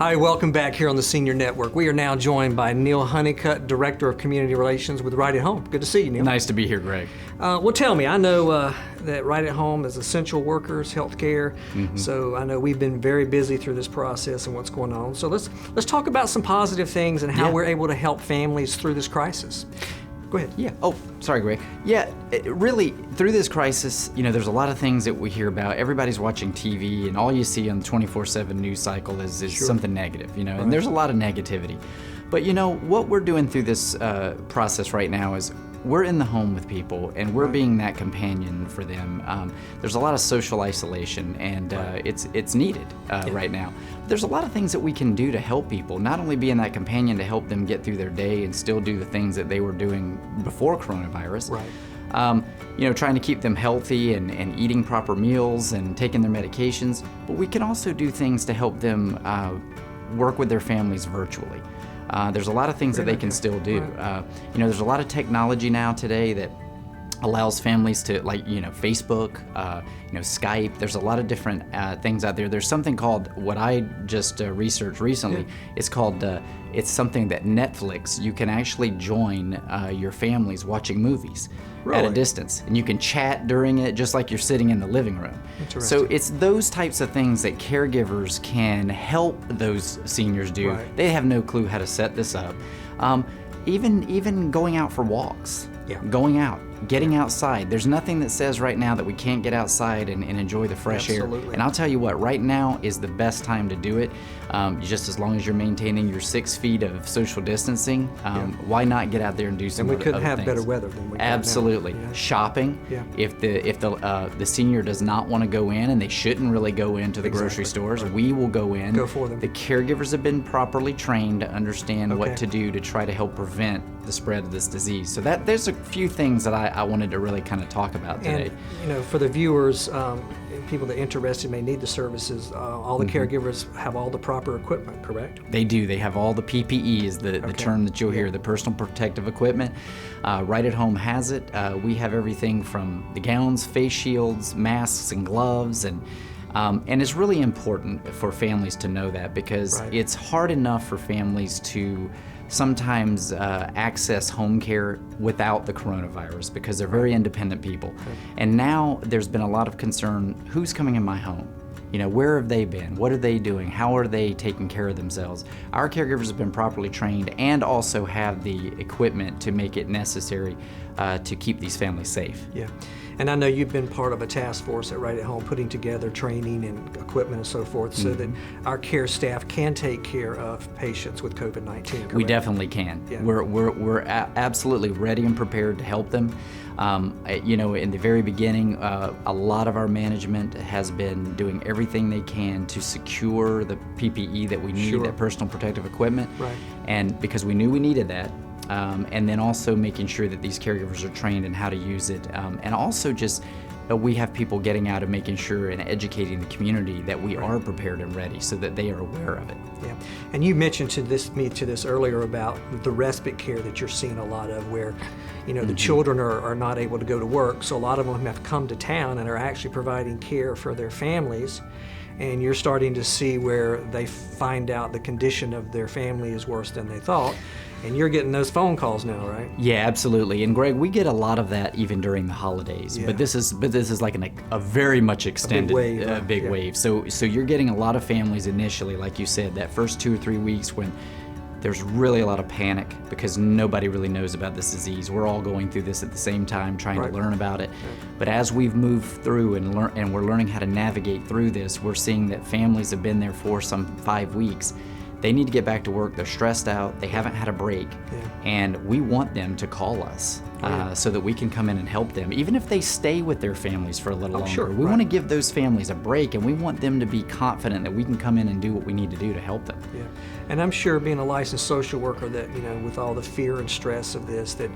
Hi, welcome back here on the Senior Network. We are now joined by Neil Hunnicutt, Director of Community Relations with Right at Home. Good to see you, Neil. Nice to be here, Greg. Well, tell me, I know that Right at Home is essential workers, healthcare. So I know we've been very busy through this process and what's going on. So let's talk about some positive things and how we're able to help families through this crisis. Go ahead. Yeah. Oh, sorry, Greg. Yeah, really, through this crisis, there's a lot of things that we hear about. Everybody's watching TV, and all you see on the 24/7 news cycle is something negative, and there's a lot of negativity. But, what we're doing through this process right now is we're in the home with people, and we're being that companion for them. There's a lot of social isolation, and it's needed right now. There's a lot of things that we can do to help people, not only being that companion to help them get through their day and still do the things that they were doing before coronavirus. Trying to keep them healthy and eating proper meals and taking their medications, but we can also do things to help them work with their families virtually. There's a lot of things that they can still do. There's a lot of technology now today that allows families to, Facebook, Skype. There's a lot of different things out there. There's something called, what I just researched recently, it's called, it's something that Netflix, you can actually join your families watching movies at a distance. And you can chat during it just like you're sitting in the living room. So it's those types of things that caregivers can help those seniors do. They have no clue how to set this up. Even going out for walks. Going out, getting outside. There's nothing that says right now that we can't get outside and enjoy the fresh air. And I'll tell you what, right now is the best time to do it. Just as long as you're maintaining your 6 feet of social distancing, why not get out there and do some other things? And we couldn't have things. Better weather than we Absolutely. Now. Shopping. If the senior does not want to go in, and they shouldn't really go into the grocery stores, we will go in. Go for them. The caregivers have been properly trained to understand what to do to try to help prevent the spread of this disease. So there's a few things that I wanted to really kind of talk about today. And, for the viewers, people that are interested may need the services, all the caregivers have all the proper equipment, correct? They do. They have all the PPE is the term that you'll hear, the personal protective equipment. Right at Home has it. We have everything from the gowns, face shields, masks, and gloves, and it's really important for families to know that, because it's hard enough for families to sometimes access home care without the coronavirus, because they're very independent people. And now there's been a lot of concern, who's coming in my home? Where have they been? What are they doing? How are they taking care of themselves? Our caregivers have been properly trained and also have the equipment to make it necessary to keep these families safe. And I know you've been part of a task force at Right at Home putting together training and equipment and so forth so that our care staff can take care of patients with COVID-19, correct? We definitely can. We're absolutely ready and prepared to help them. In the very beginning, a lot of our management has been doing everything they can to secure the PPE that we need, that personal protective equipment, and because we knew we needed that. And then also making sure that these caregivers are trained in how to use it. And also just we have people getting out and making sure and educating the community that we are prepared and ready so that they are aware of it. And you mentioned to this earlier about the respite care that you're seeing a lot of, where the children are not able to go to work, so a lot of them have come to town and are actually providing care for their families. And you're starting to see where they find out the condition of their family is worse than they thought. And you're getting those phone calls now, right? Yeah, absolutely. And Greg, we get a lot of that even during the holidays. But this is like a very much extended big wave. So you're getting a lot of families initially, like you said, that first 2 or 3 weeks when there's really a lot of panic because nobody really knows about this disease. We're all going through this at the same time, trying to learn about it. But as we've moved through and we're learning how to navigate through this, we're seeing that families have been there for some 5 weeks. They need to get back to work. They're stressed out. They haven't had a break. And we want them to call us so that we can come in and help them, even if they stay with their families for a little longer. We want to give those families a break, and we want them to be confident that we can come in and do what we need to do to help them. And I'm sure, being a licensed social worker, that with all the fear and stress of this, that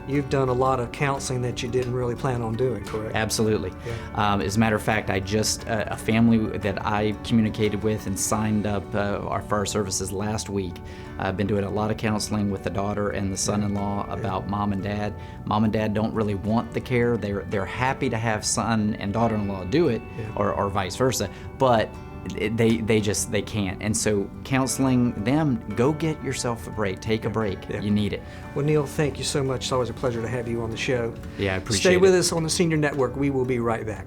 you've done a lot of counseling that you didn't really plan on doing, correct? Absolutely. As a matter of fact, I just, a family that I communicated with and signed up for our services last week, I've been doing a lot of counseling with the daughter and the son-in-law about mom and dad. Mom and dad don't really want the care. They're happy to have son and daughter-in-law do it, or vice versa, but they can't. And so counseling them, go get yourself a break. Take a break. Yeah. You need it. Well, Neil, thank you so much. It's always a pleasure to have you on the show. Yeah, I appreciate it. Stay with us on the Senior Network. We will be right back.